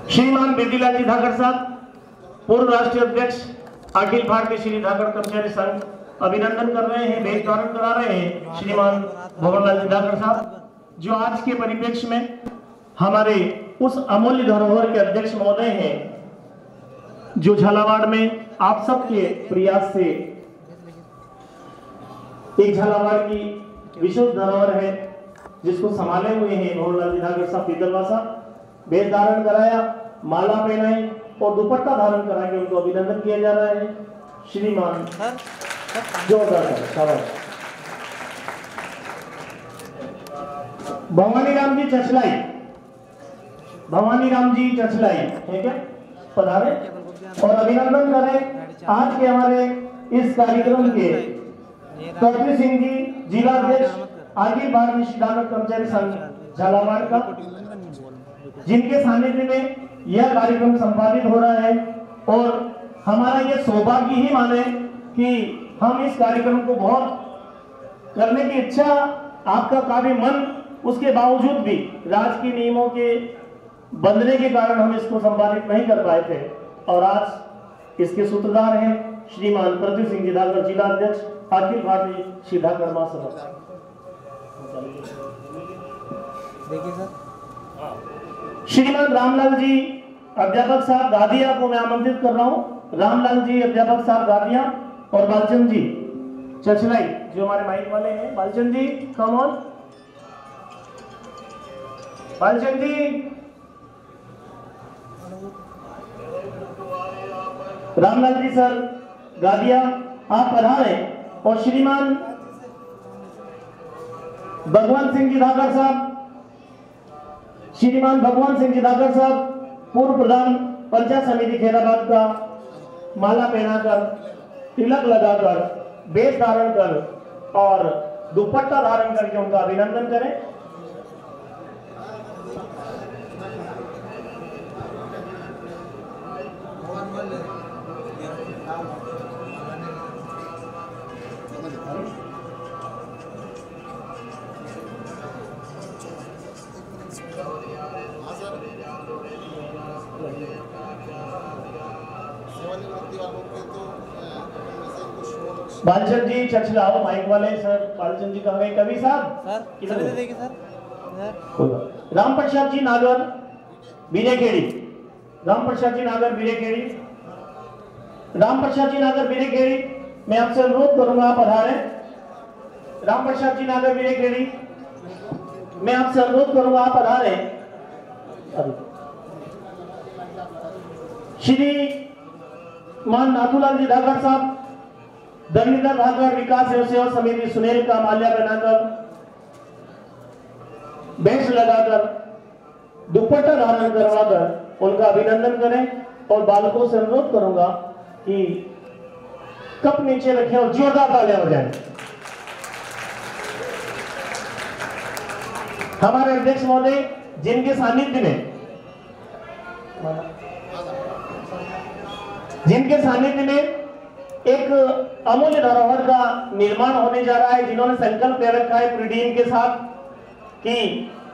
श्रीमान बिरदीलाल जी धाकड़ साहब, पूर्व राष्ट्रीय अध्यक्ष अखिल भारतीय श्री धाकड़ कर्मचारी संघ, अभिनंदन कर रहे हैं, भेंट धारण करा रहे हैं श्रीमान भवनलाल जी धाकड़ साहब, जो आज के परिप्रेक्ष्य में हमारे उस अमूल्य धरोहर के अध्यक्ष महोदय हैं, जो झालावाड़ में आप सबके प्रयास से एक झालावाड़ की विशुद्ध धरोहर है जिसको संभाले हुए हैं भवनलाल जी धाकड़ साहब पीतलवासा, भेंट धारण कराया, माला पहनाई और दुपट्टा धारण करा के उनको अभिनंदन किया जा रहा है। श्रीमान जोरदार शाबाश। भवानी राम जी चचलाई, भवानी राम जी चचलाई ठीक है, पधारे और अभिनंदन करें आज के हमारे इस कार्यक्रम के कर्पूरी सिंह जी, जिला अध्यक्ष अखिल भारतीय श्री धाकड़ कर्मचारी संघ झालावाड़ का, जिनके सानिध्य में यह कार्यक्रम संपादित हो रहा है। और हमारा यह सौभाग्य ही माने कि हम इस कार्यक्रम को बहुत करने की इच्छा, आपका काफी मन, उसके बावजूद भी राजकीय नियमों के बंधने के कारण हम इसको संपादित नहीं कर पाए थे। और आज इसके सूत्रधार हैं श्रीमान प्रद्युत सिंह जी धाकड़, जिला अध्यक्ष अखिल भारतीय श्री धाकड़ महासभा। देखिए सर, श्रीमान रामलाल जी अध्यापक साहब गादिया को मैं आमंत्रित कर रहा हूं। रामलाल जी अध्यापक साहब गादिया और बालचंद जी चचलाई जो हमारे माइक वाले हैं, Balchand ji come on, Balchand ji, Ramlal ji sir Gadiya आप पधारे और श्रीमान भगवान सिंह जी धाकड़ साहब, श्रीमान भगवान सिंह जी धाकड़ साहब पूर्व प्रधान पंचायत समिति खैराबाद का, माला पहनाकर, तिलक लगाकर, भेष धारण कर और दुपट्टा धारण करके उनका अभिनंदन करें। बालचंद जी चचलाओ माइक वाले सर, बालचंद जी कहाँ गए? कवि साहब सर किधर इधर देखिए सर, राम प्रसाद जी नागर बीरेखेड़ी, राम प्रसाद जी नागर बीरेखेड़ी, राम प्रसाद जी नागर बीरेखेड़ी, मैं आपसे अनुरोध करूंगा आप पधारे। राम प्रसाद जी नागर बीरेखेड़ी, मैं आपसे अनुरोध करूंगा आप पधारे। श्री मान नाथूलाल जी धाकड़ साहब, धरणीधर धाकड़ विकास एवं सेवा समिति सुनेल का माल्या बनाकर, भेष लगाकर, दुपट्टा धारण करवाकर उनका अभिनंदन करें। और बालकों से अनुरोध करूंगा कि कप नीचे रखें और जोरदार तालियां बजाएं। हमारे अध्यक्ष महोदय जिनके सानिध्य में एक अमूल्य धरोहर का निर्माण होने जा रहा है, जिन्होंने संकल्प ले रखा है पूरी टीम के साथ कि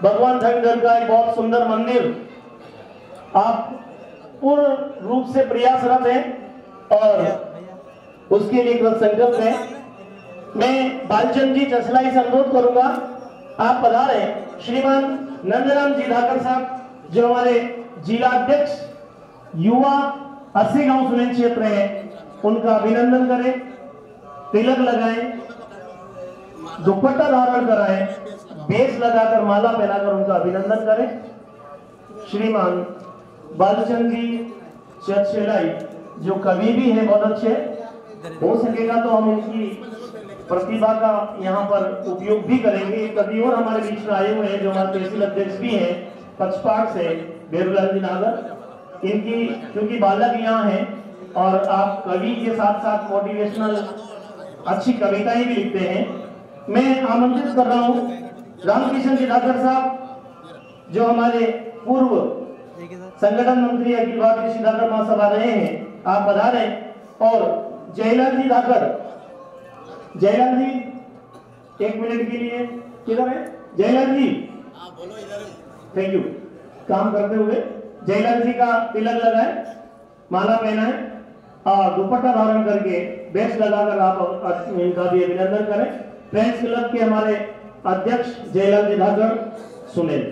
भगवान धनगर का एक बहुत सुंदर मंदिर आप पूर्ण रूप से प्रयासरत हैं और उसके लिए कृत संकल्प है। मैं बालचंद जी चचलाई से अनुरोध करूंगा आप पधारे। श्रीमान नंदराम जी धाकड़ साहब जो हमारे जिला अध्यक्ष युवा 80 गांव सुनेल क्षेत्र है, उनका अभिनंदन करें, तिलक लगाएं, दुपट्टा धारण कराएं, भेष लगाकर, माला पहनाकर उनका अभिनंदन करें। श्रीमान बालचंद जी चचलाई जो कवि भी हैं, बहुत अच्छे, हो सकेगा तो हम उनकी प्रतिभा का यहाँ पर उपयोग भी करेंगे। कवि और हमारे बीच में आए हुए हैं जो हमारे तहसील अध्यक्ष भी हैं पक्षपाट से, बेरुलाल जी नागर, इनकी क्योंकि बालक यहाँ हैं और आप कवि के साथ साथ मोटिवेशनल अच्छी कविताएं भी लिखते हैं, मैं आमंत्रित कर रहा हूँ रामकिशन जी धाकड़ साहब जो हमारे पूर्व संगठन मंत्री अखिल भारतीय श्री धाकड़ महासभा रहे हैं, आप पधारे। और जयलाल जी धाकड़, जयलाल जी 1 मिनट के लिए किधर है जयलाल जी? Thank you. काम करते हुए जयलाल जी का तिलक लगाए, माला पहनाए और दुपट्टा धारण करके बेस्ट लगाकर आप इनका भी अभिनंदन करें। फ्रेंड्स क्लब के हमारे अध्यक्ष जयलाल जी धाकर सुनील।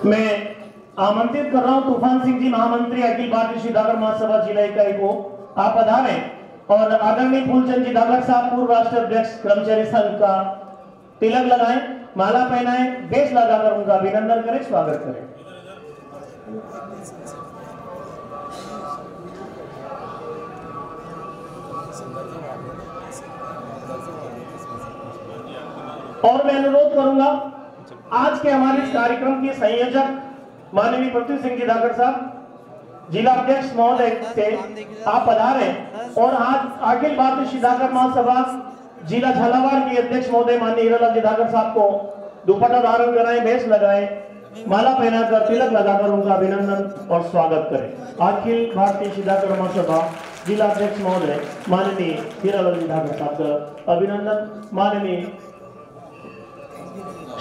मैं आमंत्रित कर रहा हूं तूफान सिंह जी, महामंत्री अखिल भारतीय श्री धाकर महासभा जिला इकाई को, आप पधारें और आदरणीय फूलचंद जी धाकर साहब पूर्व राष्ट्रीय अध्यक्ष कर्मचारी संघ का तिलक लगाएं, माला पहनाएं, बेस लगाकर उनका अभिनंदन करें, स्वागत करें। और मैं अनुरोध करूंगा आज के हमारे इस कार्यक्रम के संयोजक माननीय पृथ्वी सिंह जी धाकर साहब, जिला अध्यक्ष महोदय से आप पधारें और आज अखिल भारतीय श्री धाकर महासभा जिला झालावाड़ के अध्यक्ष महोदय माननीय हीरालाल जी धाकर साहब को दुपट्टा धारण कराएं, भेष लगाएं, माला पहनाकर तिलक लगाकर उनका अभिनंदन और स्वागत करें। अखिल भारतीय श्री धाकर महासभा जिला अध्यक्ष महोदय माननीय हीरालाल जी धाकर साहब का अभिनंदन। माननीय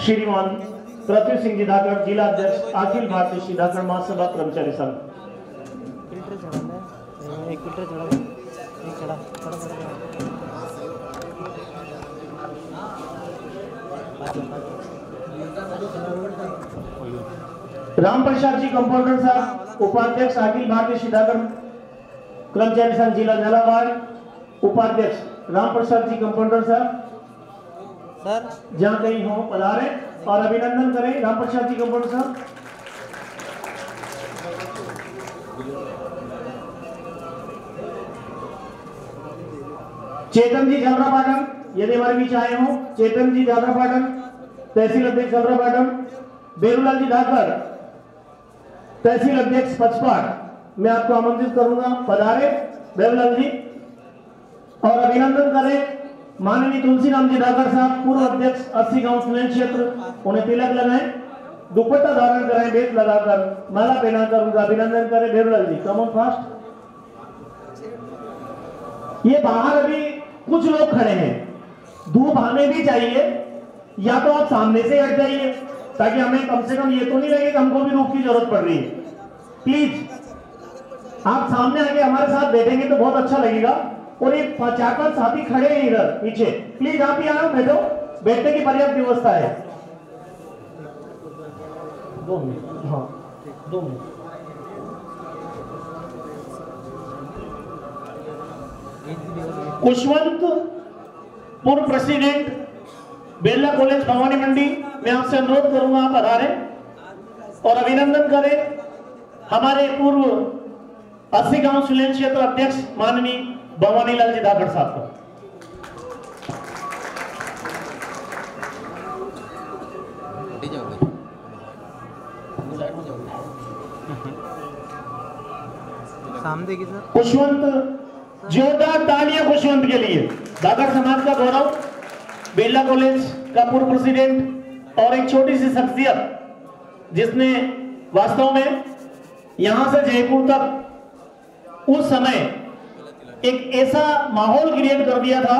श्रीमान पृथ्वी सिंह जी धाकर जिला अध्यक्ष अखिल भारतीय श्री धाकर महासभा कर्मचारी संघ। एक फिल्टर चढ़ा, एक चढ़ा चढ़ा चढ़ा। राम प्रसाद जी कंपाउंडर साहब उपाध्यक्ष अखिल भारतीय श्री धाकर कर्मचारी संघ जिला झालावाड़, उपाध्यक्ष राम प्रसाद जी कंपाउंडर साहब सर जहां कहीं हो पधारे और अभिनंदन करें राम प्रसाद जी कंपाउंडर साहब। चेतन जी झालरापाटन यदि हमारे बीच आए हो, चेतन जी झालरापाटन तहसील अध्यक्ष झालरापाटन, बेरूलाल जी धाकर तहसील अध्यक्ष पचपाट, मैं आपको आमंत्रित करूंगा, पधारे बेरूलाल जी और अभिनंदन करें माननीय तुलसीराम जी धाकर साहब पूर्व अध्यक्ष 80 गांव सुनेल क्षेत्र, उन्हें तिलक लगाएं, दुपट्टा धारण कराएं, बेस लगाकर माला पहनाकर उनका अभिनंदन करें। बेरूलाल जी कम ऑन फास्ट। ये बाहर अभी कुछ लोग खड़े हैं, धूप हमें भी चाहिए, या तो आप सामने से हट जाइए ताकि हमें कम से कम ये तो नहीं लगे कि हमको भी धूप की जरूरत पड़ रही है। प्लीज आप सामने आके हमारे साथ बैठेंगे तो बहुत अच्छा लगेगा। और ये 4-5 साथी खड़े हैं इधर पीछे, प्लीज आप ही आओ, बैठो, बैठने की पर्याप्त व्यवस्था है। 2 मिनट, हाँ 2 मिनट। कुशवंत पूर्व प्रेसिडेंट बेल्ला कॉलेज भवानी मंडी, मैं आपसे अनुरोध करूंगा आप पधारें और अभिनंदन करें हमारे पूर्व 80 गांव सुलेन क्षेत्र अध्यक्ष माननीय भवानी लाल जी धाकर साहब को। सामने देखिए सर। खुशवंत, जोरदार तालियां खुशवंत के लिए। धाकर समाज का गौरव, बेल्ला कॉलेज का पूर्व प्रेसिडेंट और एक छोटी सी शख्सियत जिसने वास्तव में यहां से जयपुर तक उस समय एक ऐसा माहौल क्रिएट कर दिया था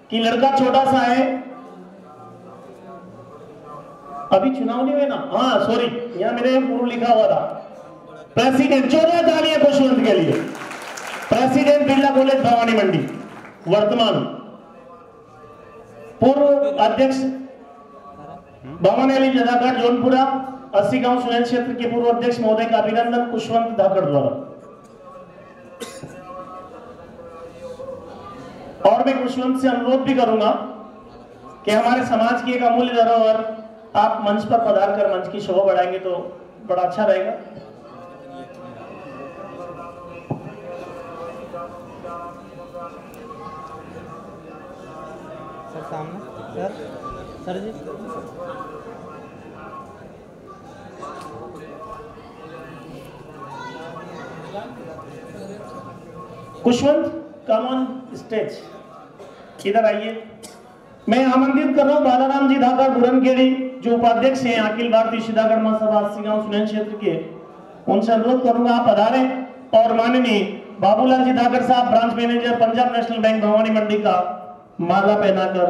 कि लड़का छोटा सा है, अभी चुनाव नहीं हुए ना, हाँ सॉरी, यहां मेरे पूर्व लिखा हुआ था प्रेसिडेंट। 14 तालियां खुशवंत के लिए। प्रेसिडेंट बिरला कॉलेज भवानी मंडी, वर्तमान पूर्व अध्यक्ष भवानी अली जदाकर जौनपुरा 80 गांव सुनेल क्षेत्र के पूर्व अध्यक्ष महोदय का अभिनंदन खुशवंत धाकर द्वारा। और मैं खुशवंत से अनुरोध भी करूंगा कि हमारे समाज की एक अमूल्य धरोहर आप मंच पर पधार कर मंच की शोभा बढ़ाएंगे तो बड़ा अच्छा रहेगा। Sir ji Kushwant come on stage, इधर आइए। मैं आमंत्रित कर रहा हूं बालाराम जी धाकर बुरनखेड़ी, जो उपाध्यक्ष हैं अखिल भारतीय सीतागढ़ महासभा गांव सुनेन क्षेत्र के, उनसे अनुरोध करूंगा आप पधारें और माननीय बाबूलाल जी धाकर साहब ब्रांच मैनेजर पंजाब नेशनल बैंक भवानी मंडी का माला पहनाकर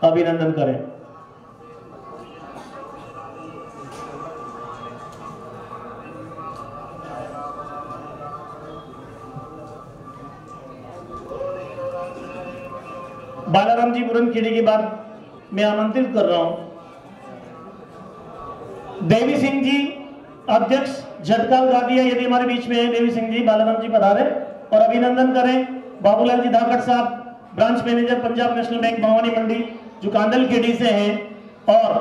अभिनंदन करें। बालाराम जी बुरनखेड़ी के बाद मैं आमंत्रित कर रहा हूं देवी सिंह जी, अध्यक्ष झटकाल गादिया, यदि हमारे बीच में है देवी सिंह जी, बालाराम जी पधारे और अभिनंदन करें। बाबूलाल जी धाकड़ साहब ब्रांच मैनेजर पंजाब नेशनल बैंक भवानी मंडी, जो कांदल खेड़ी से हैं और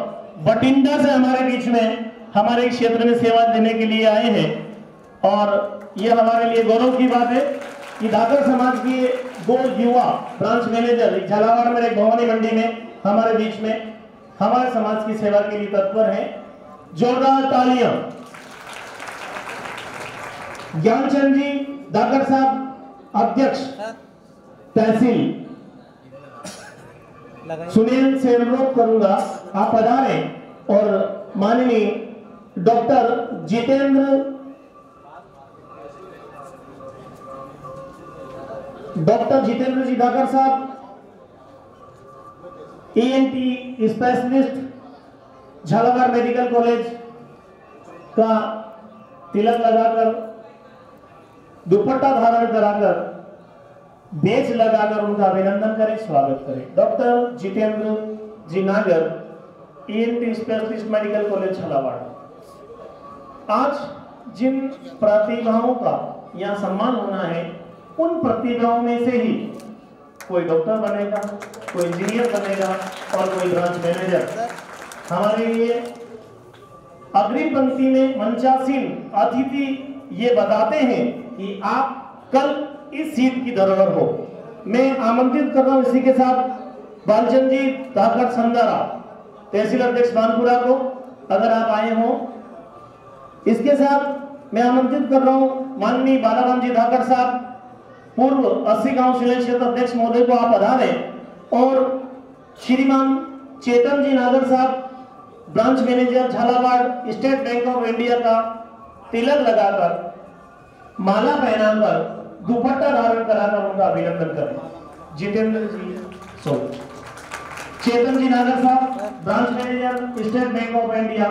बठिंडा से हमारे बीच में हमारे क्षेत्र में सेवा देने के लिए आए हैं। और ये हमारे लिए गौरव की बात है कि धाकड़ समाज के दो युवा ब्रांच मैनेजर झालावाड़ में एक भवानी मंडी में हमारे बीच में हमारे समाज की सेवा के लिए तत्पर हैं। जोरदार तालियां। ज्ञानचंद जी धाकड़ साहब अध्यक्ष तहसील सुनील से अनुरोध करूंगा आप पधारें और माननीय डॉक्टर जितेंद्र जी धाकड़ साहब ENT specialist Jhalawar medical college का तिलक लगाकर दुपट्टा धारण कराकर बेच लगाकर उनका अभिनंदन करें, स्वागत करें। डॉक्टर जितेंद्र जी नागर, ENT specialist medical college Jhalawar. आज जिन प्रतिभाओं का यहाँ सम्मान होना है, उन प्रतिभाओं में से ही कोई डॉक्टर बनेगा, कोई इंजीनियर बनेगा और कोई ब्रांच मैनेजर। हमारे लिए अग्रिम पंक्ति में मंचासीन अतिथि ये बताते हैं कि आप कल इस सीट की धरोहर हो। मैं आमंत्रित कर रहा हूं इसी के साथ बालचंद जी धाकड़ संदारा, तहसील अध्यक्ष बानपुरा को, अगर आप आए हो। इसके साथ मैं आमंत्रित कर रहा हूं माननीय बालाराम जी धाकड़ साहब, पूर्व 80 गांव सुनेन क्षेत्र अध्यक्ष महोदय को आप पधारें और श्रीमान चेतन जी नागर साहब, branch manager Jhalawar state bank of India का तिलक लगाकर माला पहनाकर दुपट्टा धारण कराकर उनका अभिनंदन करें। जितेंद्र जी चेतन जी नागर साहब, branch manager state bank of India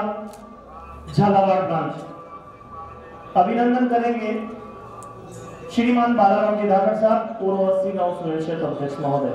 Jhalawar branch, अभिनंदन करेंगे श्रीमान बालाराम जी धाकड़ साहब, पूर्व 80 गांव सुनेन क्षेत्र अध्यक्ष महोदय।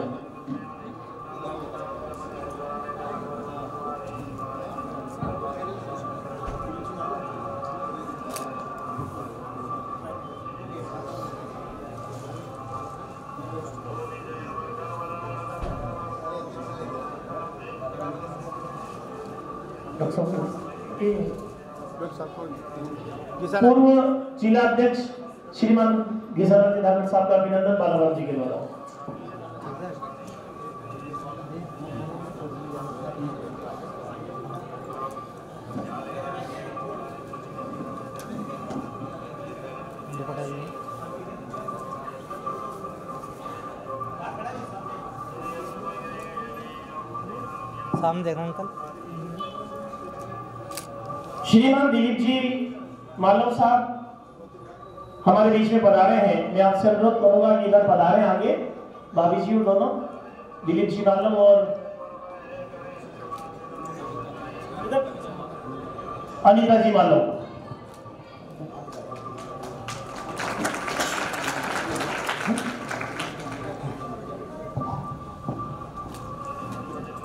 पूर्व जिला अध्यक्ष श्रीमान घिसाराम जी धाकड़ साहब का अभिनंदन बालाराम जी के द्वारा। सामने देखो अंकल। श्रीमान दिलीप जी मालव साहब हमारे बीच में पधारे हैं। मैं आपसे अनुरोध करूंगा कि इधर पधारें आगे, भाभी जी दोनों, दिलीप जी मालव और अनिता जी मालव।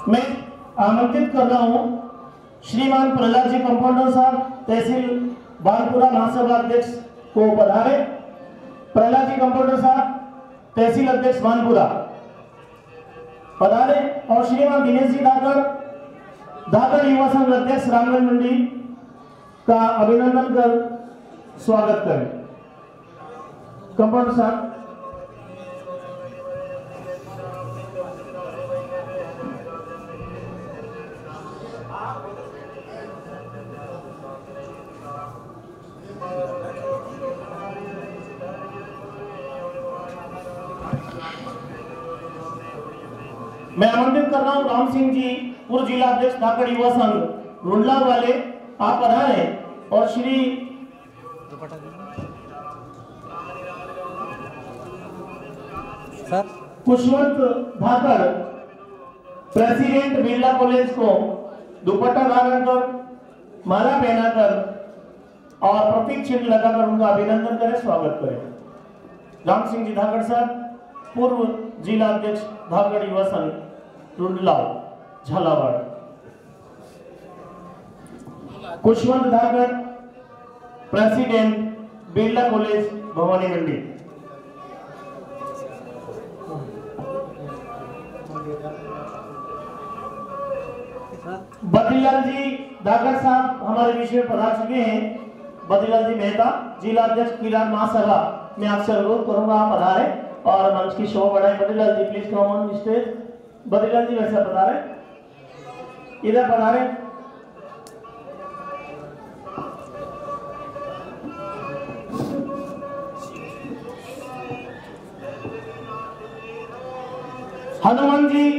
मैं आमंत्रित कर रहा हूं श्रीमान प्रहलाद जी कंपाउंडर साहब, तहसील बानपुरा महासभा अध्यक्ष को पधारे। प्रहलाद जी कंपाउंडर साहब, तहसील अध्यक्ष बानपुरा पधारे और श्रीमान दिनेश जी धाकड़ युवा संघ अध्यक्ष रामगंज मंडी का अभिनंदन कर स्वागत करें। कंपाउंडर साहब, मैं आमंत्रित कर रहा हूं राम सिंह जी, पूर्व जिला अध्यक्ष धाकड़ युवा संघ रुंडलाव वाले, आप पधारे। और श्री सर कुशवंत धाकड़, प्रेसिडेंट बिरला कॉलेज को दुपट्टा धारण कर, माला पहनाकर और प्रतीक चिन्ह लगाकर उनका अभिनंदन करें, स्वागत करें। राम सिंह जी धाकड़ साहब, पूर्व जिला अध्यक्ष धाकड़ युवा संघ रुंडलाव झालावाड़। कुशवंत धाकड़, प्रेसिडेंट बिरला कॉलेज भवानी मंडी। बद्रीलाल जी धाकड़ साहब हमारे बीच में पधार चुके हैं। बद्रीलाल जी मेहता, जिला अध्यक्ष किरान महासभा, मैं आपसे अनुरोध करूंगा आप पधारे और मंच की शोभा बढ़ाएं। Badrilal ji please come on stage. Badrilal ji वैसे पधारे, इधर पधारे। हनुमान जी,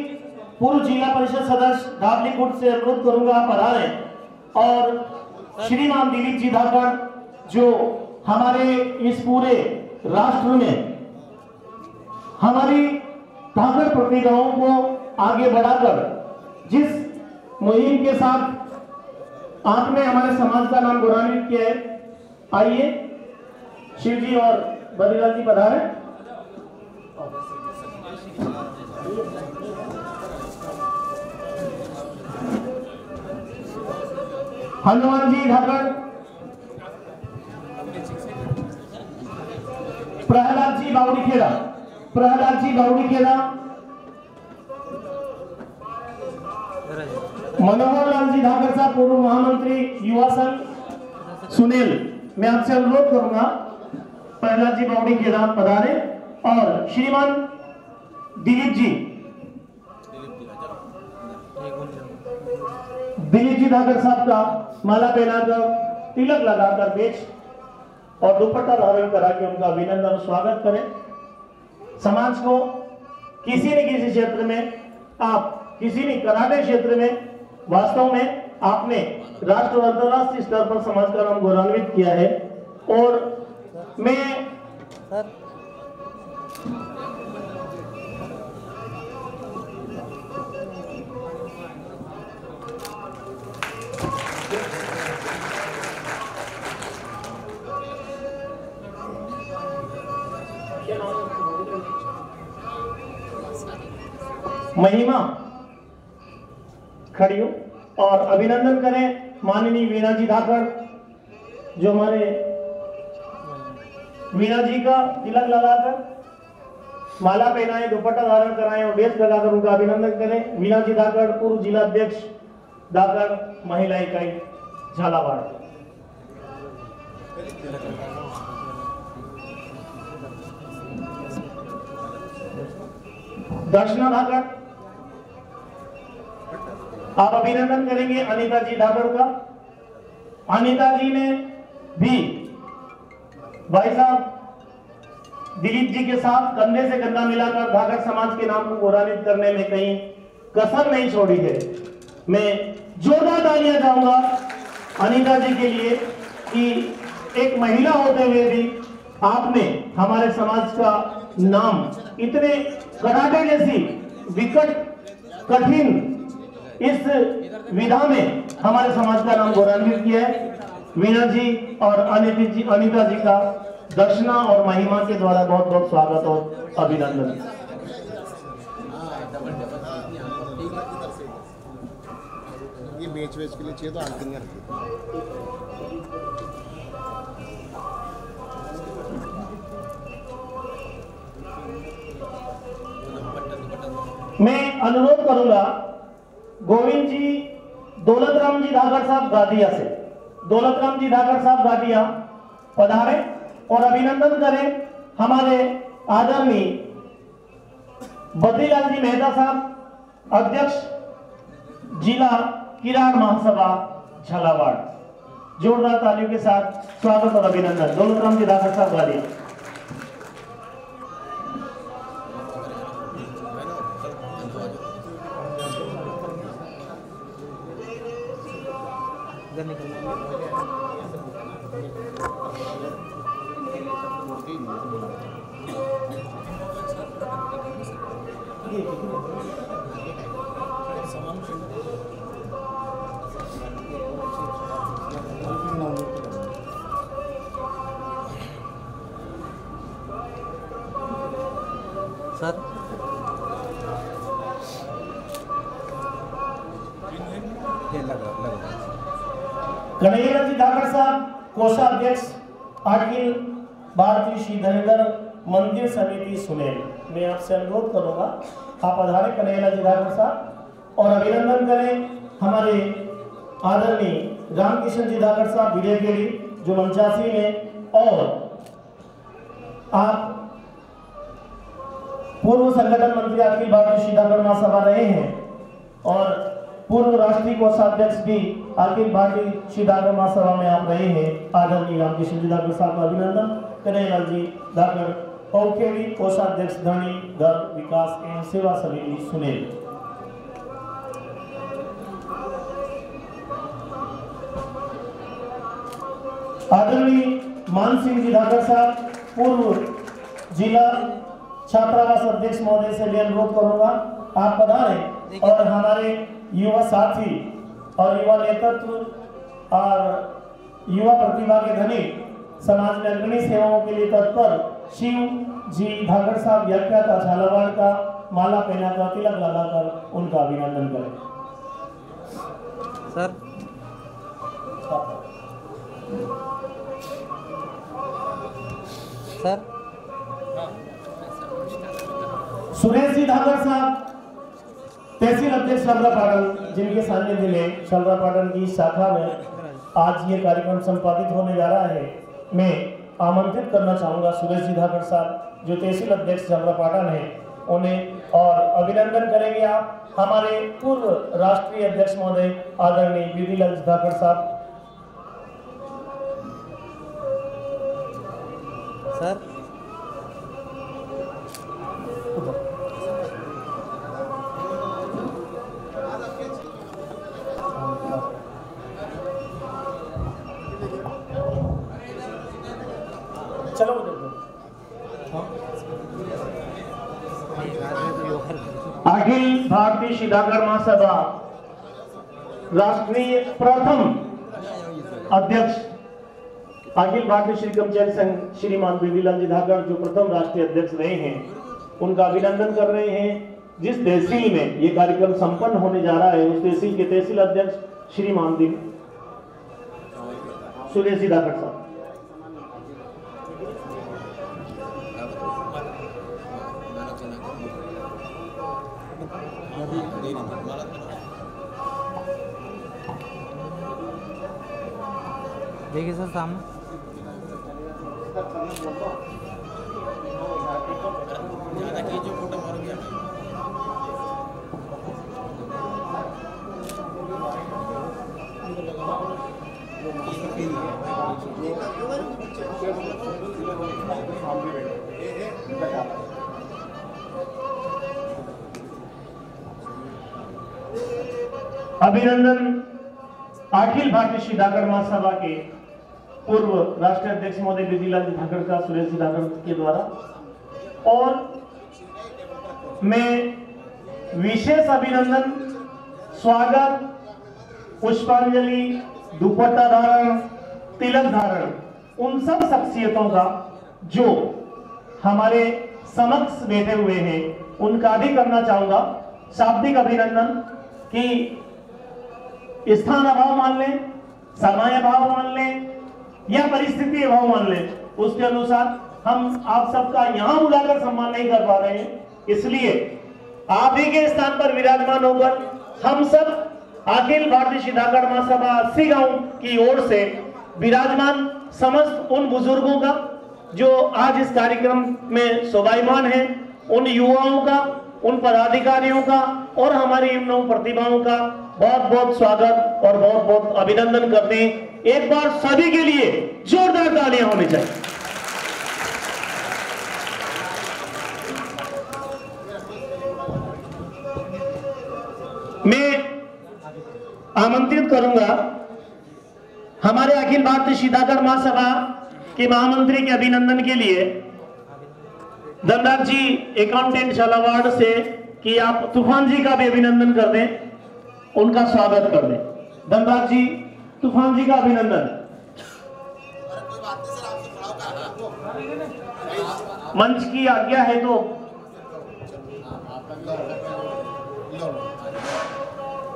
पूर्व जिला परिषद सदस्य धावलीकोट से अनुरोध करूंगा आप पधारे। और श्रीमान दिलीप जी धाकड़, जो हमारे इस पूरे राष्ट्र में हमारी धाकड़ प्रतिभाओं को आगे बढ़ाकर जिस मुहिम के साथ आपने हमारे समाज का नाम गौरवान्वित किया है, आइए शिव जी और बद्रीलाल जी पधारे। हनुमान जी धाकड़, प्रहलाद जी बावड़ीखेड़ा, प्रहलाद जी बावड़ीखेड़ा, मनोहर लाल जी धाकड़ साहब, पूर्व महामंत्री युवा संघ सुनील, मैं आपसे अनुरोध करूंगा प्रहलाद जी बावड़ीखेड़ा पधारे। और श्रीमान दिलीप जी, दिलीप जी धाकड़ साहब का माला पहनाकर, तिलक लगाकर बेच और दुपट्टा धारण करा के उनका अभिनंदन और स्वागत करें। समाज को किसी न किसी क्षेत्र में, आप किसी न कराटे क्षेत्र में वास्तव में आपने राष्ट्र और अंतरराष्ट्रीय स्तर पर समाज का नाम गौरवान्वित किया है। और मैं सर महिमा खड़ी हो और अभिनंदन करें माननीय वीणा जी धाकड़, जो हमारे वीणा जी का तिलक लगाकर माला पहनाए, दुपट्टा धारण कराएं और बेच लगाकर उनका अभिनंदन करें। वीणा जी धाकड़, पूर्व जिला अध्यक्ष धाकड़ महिला इकाई झालावाड़। दर्शना धाकड़, आप अभिनंदन करेंगे अनीता जी धाकड़ का। अनीता जी ने भी भाई साहब दिलीप जी के साथ कंधे से कंधा मिलाकर धाकड़ समाज के नाम को गौरवान्वित करने में कहीं कसर नहीं छोड़ी है। मैं जोरदार तालियां चाहूंगा अनीता जी के लिए कि एक महिला होते हुए भी आपने हमारे समाज का नाम इतने कराटे जैसी विकट कठिन इस विधा में हमारे समाज का नाम गौरवान्वित किया है। वीणा जी और अनीता जी का दर्शना और महिमा के द्वारा बहुत बहुत स्वागत और अभिनंदन। ये बेच वेच के लिए चाहिए तो आंटी रखिए। मैं अनुरोध करूंगा गोविंद जी दौलतराम जी धाकड़ साहब गादिया से, दौलतराम जी धाकड़ साहब गादिया पधारे और अभिनंदन करें हमारे आदरणीय बद्रीलाल जी मेहता साहब, अध्यक्ष जिला किरार महासभा झालावाड़। जोरदार तालियों के साथ स्वागत और अभिनंदन। दौलतराम जी धाकड़ साहब वाली। सर कन्हैया जी धाकड़ साहब कोषाध्यक्ष अखिल भारतीय श्री धनेधर मंदिर समिति सुनेल। मैं आपसे अनुरोध करूंगा आप आधारे कन्हैया जी धाकड़ साहब और अभिनंदन करें हमारे आदरणीय रामकिशन जी धाकड़ साहब विजयगिरी जो मंचासी में, और आप पूर्व संगठन मंत्री अखिल भारतीय श्री धाकड़ महासभा रहे हैं और पूर्व राष्ट्रीय कोषाध्यक्ष भी अखिल भारतीय श्री धाकड़ महासभा में आप रहे हैं। आदरणीय रामकिशन जी धाकड़ साहब का अभिनंदन। कन्हैया जी धाकड़ औखेड़ी कोषाध्यक्ष धनी दल विकास एवं सेवा समिति सुनेल। आदरणीय मान सिंह जी धाकड़ साहब पूर्व जिला छात्रावास अध्यक्ष महोदय से भी अनुरोध करूंगा आप पधारें और हमारे युवा साथी और युवा नेतृत्व और युवा प्रतिभा के धनी समाज में अग्रणी सेवाओं के लिए तत्पर शिव जी धाकड़ साहब व्याख्यात झालावाड़ का माला पहनाकर तिलक लगाकर उनका अभिनंदन करें। सर सर सुरेश जी धाकड़ साहब तहसील अध्यक्ष शलरापाटन, जिनके सानिध्य में शलरापाटन की शाखा में आज ये कार्यक्रम संपादित होने जा रहा है, मैं आमंत्रित करना चाहूंगा सुरेश जी धाकड़ साहब जो तहसील अध्यक्ष शलरापाटन है उन्हें, और अभिनंदन करेंगे आप हमारे पूर्व राष्ट्रीय अध्यक्ष महोदय आदरणीय बीबीलाल धाकड़ साहब। सर चलो अखिल भारतीय श्री धाकड़ महासभा राष्ट्रीय प्रथम अध्यक्ष अखिल भारतीय श्री कर्मचारी संघ श्रीमान बीबीलाल जी धाकड़ जो प्रथम राष्ट्रीय अध्यक्ष रहे हैं उनका अभिनंदन कर रहे हैं। जिस तहसील में ये कार्यक्रम संपन्न होने जा रहा है उस तहसील के तहसील अध्यक्ष श्रीमान सुरेश जी धाकड़ साहब। देखिए सर सामने अभिनंदन अखिल भारतीय श्री धाकड़ महासभा के पूर्व राष्ट्रीय अध्यक्ष महोदय बीबीलाल जी धाकड़ का सुरेश जी धाकड़ के द्वारा, और मैं विशेष अभिनंदन स्वागत पुष्पांजलि दुपट्टा धारण तिलक धारण उन सब शख्सियतों का जो हमारे समक्ष बैठे हुए हैं उनका भी करना चाहूंगा। शाब्दिक अभिनंदन कि स्थान अभाव मान लें, समय अभाव मान लें या परिस्थिति अभाव मान लें, उसके अनुसार हम आप सबका यहां बुलाकर सम्मान नहीं कर पा रहे हैं, इसलिए आप ही के स्थान पर विराजमान होकर हम सब अखिल भारतीय श्री धाकड़ महासभा 80 गांव की ओर से विराजमान समस्त उन बुजुर्गों का जो आज इस कार्यक्रम में शोभायमान हैं, उन युवाओं का, उन पदाधिकारियों का और हमारी इन नव प्रतिभाओं का बहुत बहुत स्वागत और बहुत बहुत अभिनंदन करते हैं। एक बार सभी के लिए जोरदार तालियां होनी चाहिए। मैं आमंत्रित करूंगा हमारे अखिल भारतीय सीताकर महासभा के महामंत्री के अभिनंदन के लिए धनराज जी अकाउंटेंट झालावाड़ से कि आप तूफान जी का भी अभिनंदन कर दें, उनका स्वागत कर दें। धनराज जी, तूफान जी का अभिनंदन। मंच की आज्ञा है तो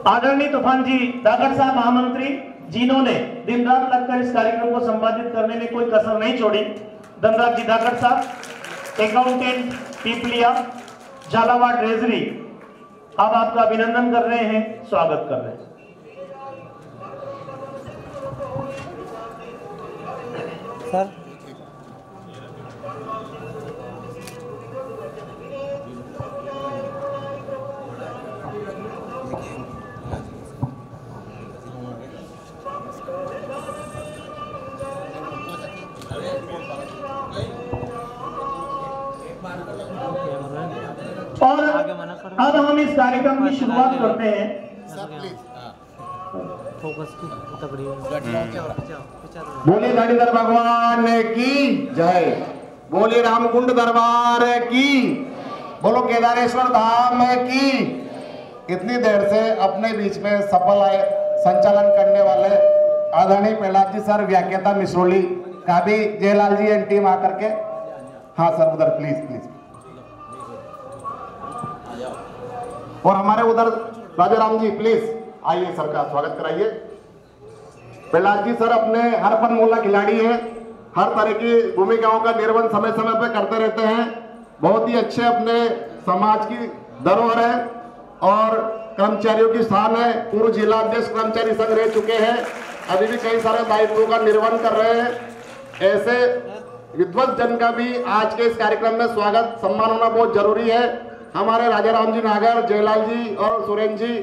आदरणीय तूफान जी दागड़ साहब महामंत्री, जिन्होंने दिन रात लगकर इस कार्यक्रम को संपादित करने में कोई कसर नहीं छोड़ी। धनराज जी दागड़ साहब, अकाउंटेंट पीपलिया, झालावाड़ ट्रेजरी, अब आपका अभिनंदन कर रहे हैं, स्वागत कर रहे हैं। सर और अब हम इस कार्यक्रम की शुरुआत करते हैं। फोकस की तगड़ी बोले धनीधर भगवान की जय, बोले रामकुंड दरबार की, बोलो केदारेश्वर धाम की। इतनी देर से अपने बीच में सफल संचालन करने वाले आदरणीय प्रहलाद जी सर, व्याख्याता मिसरोली का भी जयलाल जी एंड टीम आकर के, हाँ सर उधर प्लीज प्लीज, और हमारे उधर राजाराम जी प्लीज आइए, सर का स्वागत कराइए। प्रहलाद जी सर अपने हर फनमूला खिलाड़ी हैं, हर तरह की भूमिकाओं का निर्वहन समय समय पर करते रहते हैं। बहुत ही अच्छे अपने समाज की धरोहर है और कर्मचारियों की शान है। पूर्व जिला अध्यक्ष कर्मचारी संघ रह चुके हैं, अभी भी कई सारे दायित्वों का निर्वहन कर रहे हैं। ऐसे विद्वत जन का भी आज के इस कार्यक्रम में स्वागत सम्मान होना बहुत जरूरी है। हमारे राजाराम जी नागर, जयलाल जी और सुरेंद्र जी,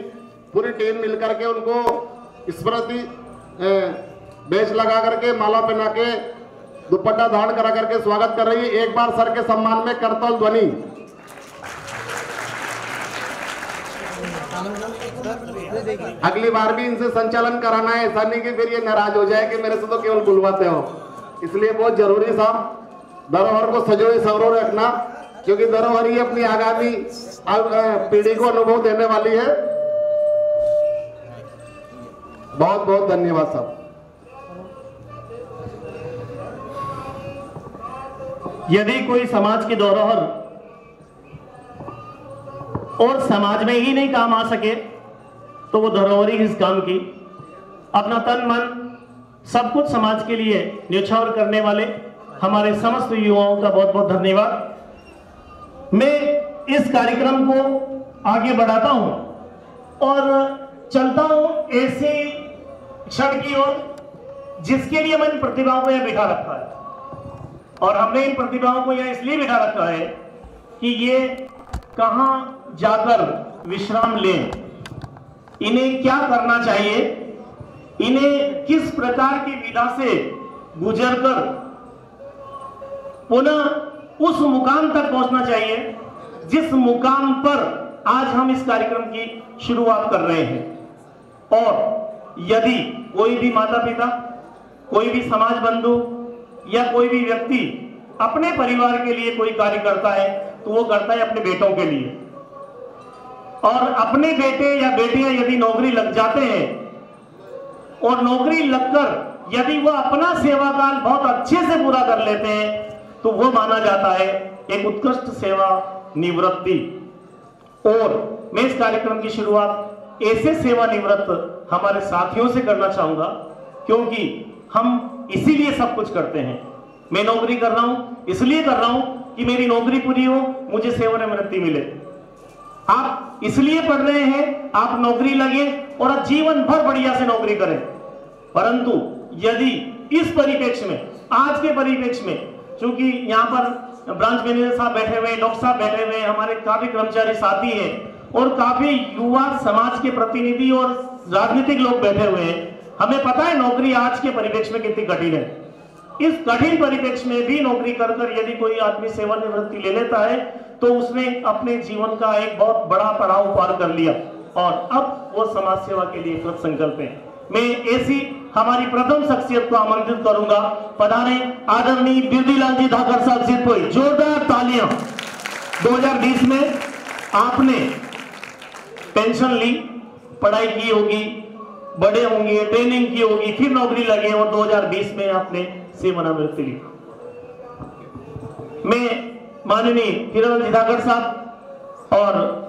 पूरी टीम मिलकर के उनको स्मृति बेच लगा करके, माला पहना के, दुपट्टा धारण करा करके स्वागत कर रही है। एक बार सर के सम्मान में करतल ध्वनि। अगली बार भी इनसे संचालन कराना है, ऐसा नहीं कि फिर ये नाराज हो जाए कि मेरे से तो केवल बुलवाते हो। इसलिए बहुत जरूरी साहब धरोहर को सजोए संवरो रखना, क्योंकि धरोहर ही अपनी आगामी पीढ़ी को अनुभव देने वाली है। बहुत बहुत धन्यवाद साहब। यदि कोई समाज की धरोहर और समाज में ही नहीं काम आ सके तो वो धरोहर ही किस काम की। अपना तन मन सब कुछ समाज के लिए न्यौछावर करने वाले हमारे समस्त युवाओं का बहुत बहुत धन्यवाद। मैं इस कार्यक्रम को आगे बढ़ाता हूं और चलता हूं ऐसे क्षण की ओर जिसके लिए मैंने प्रतिभाओं को यह बिठा रखा है। और हमने इन प्रतिभाओं को यह इसलिए बिठा रखा है कि ये कहां जाकर विश्राम लें, इन्हें क्या करना चाहिए, इन्हें किस प्रकार की विधा से गुजरकर पुनः उस मुकाम तक पहुंचना चाहिए जिस मुकाम पर आज हम इस कार्यक्रम की शुरुआत कर रहे हैं। और यदि कोई भी माता पिता, कोई भी समाज बंधु या कोई भी व्यक्ति अपने परिवार के लिए कोई कार्य करता है तो वो करता है अपने बेटों के लिए। और अपने बेटे या बेटियां यदि नौकरी लग जाते हैं और नौकरी लगकर यदि वो अपना सेवा काल बहुत अच्छे से पूरा कर लेते हैं तो वो माना जाता है एक उत्कृष्ट सेवा निवृत्ति। और मैं इस कार्यक्रम की शुरुआत ऐसे सेवा निवृत्त हमारे साथियों से करना चाहूंगा, क्योंकि हम इसीलिए सब कुछ करते हैं। मैं नौकरी कर रहा हूं इसलिए कर रहा हूं कि मेरी नौकरी पूरी हो, मुझे सेवानिवृत्ति मिले। आप इसलिए पढ़ रहे हैं, आप नौकरी लगे और जीवन भर बढ़िया से नौकरी करें। परंतु यदि इस परिप्रेक्ष्य में, आज के परिप्रेक्ष्य में, क्योंकि यहाँ पर ब्रांच मैनेजर साहब बैठे हुए, डॉक्टर साहब बैठे हुए, हमारे काफी कर्मचारी साथी हैं, और काफी युवा समाज के प्रतिनिधि और राजनीतिक लोग बैठे हुए हैं। हमें पता है नौकरी आज के परिप्रेक्ष्य में कितनी कठिन है। इस कठिन परिप्रेक्ष्य में भी नौकरी कर कर यदि कोई आदमी सेवानिवृत्ति ले लेता है तो उसने अपने जीवन का एक बहुत बड़ा पड़ाव पार कर लिया और अब वो समाज सेवा के लिए कृत संकल्प है। मैं ऐसी हमारी प्रथम शख्सियत को आमंत्रित करूंगा, पधारे आदरणीय बिरदीलाल जी धाकर साहब सिरपुर। जोरदार तालियां। 2020 में आपने पेंशन ली, पढ़ाई की होगी, बड़े होंगे, ट्रेनिंग की होगी, फिर नौकरी लगे और 2020 में आपने सेवानिवृत्ति ली। मैं माननीय हिरालाल जी धाकर साहब और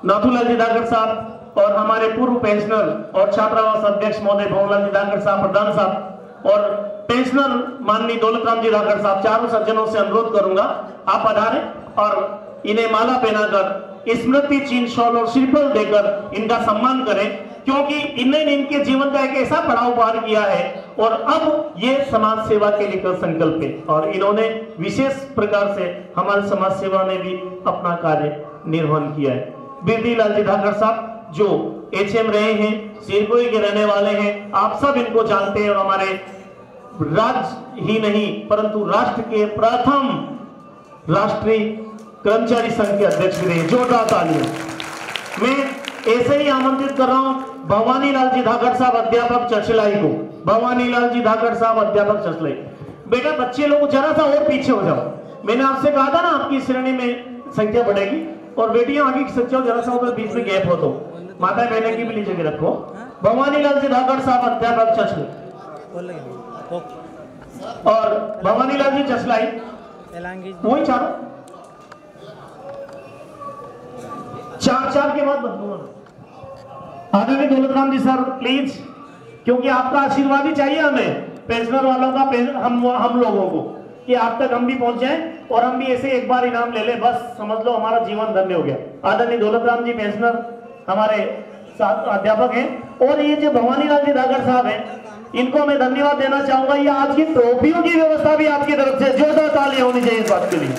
नाथूलाल जी धाकर साहब और हमारे पूर्व पेंशनर और छात्रावास अध्यक्ष महोदय भवनलाल जी धाकर साहब, प्रधान साहब और पेंशनर माननीय दौलतराम जी धाकर साहब, चारों सज्जनों से अनुरोध करूंगा आप पधारें और इन्हें माला पहनाकर स्मृति चिन्ह, शॉल और श्रीफल देकर इनका सम्मान करें, क्योंकि इन्होंने इनके जीवन का एक ऐसा पड़ाव पार किया है और अब ये समाज सेवा के लिए संकल्प है और इन्होंने विशेष प्रकार से हमारे समाज सेवा में भी अपना कार्य निर्वहन किया है। बिरदीलाल जी धाकर साहब जो HM रहे हैं, सिरपुर के रहने वाले हैं, आप सब इनको जानते हैं और हमारे राज्य ही नहीं परंतु राष्ट्र के प्रथम राष्ट्रीय कर्मचारी संघ के अध्यक्ष रहे। जोरदार तालियां। मैं ऐसे ही आमंत्रित कर रहा हूं भवानीलाल जी धाकर साहब अध्यापक चचलाई को। भवानीलाल जी धाकर साहब अध्यापक चचलाई। बेटा बच्चे लोग जरा सा और पीछे हो जाओ, मैंने आपसे कहा था ना आपकी श्रेणी में संख्या बढ़ेगी और बेटियां आगे की सच्चा जरा सा उधर बीच में गैप हो तो माता बहने की भी ली जगह रखो। भवानीलाल जी धाकर साहब अध्यापक चचलाई और भवानीलाल जी चचलाई वही चार के बाद बदलूंगा। आदरणीय दौलतराम जी सर प्लीज, क्योंकि आपका आशीर्वाद ही चाहिए हमें पेंशनर वालों का, हम लोगों को, कि आप तक हम भी पहुंच जाएं और हम भी ऐसे एक बार इनाम ले ले, बस समझ लो हमारा जीवन धन्य हो गया। आदरणीय दौलतराम जी पेंशनर हमारे अध्यापक हैं और ये जो भवानीलाल जी धाकर साहब हैं इनको मैं धन्यवाद देना चाहूंगा। ये आज की ट्रॉफियों की व्यवस्था भी आपकी तरफ से जोरदार तालियां होनी चाहिए इस बात के लिए।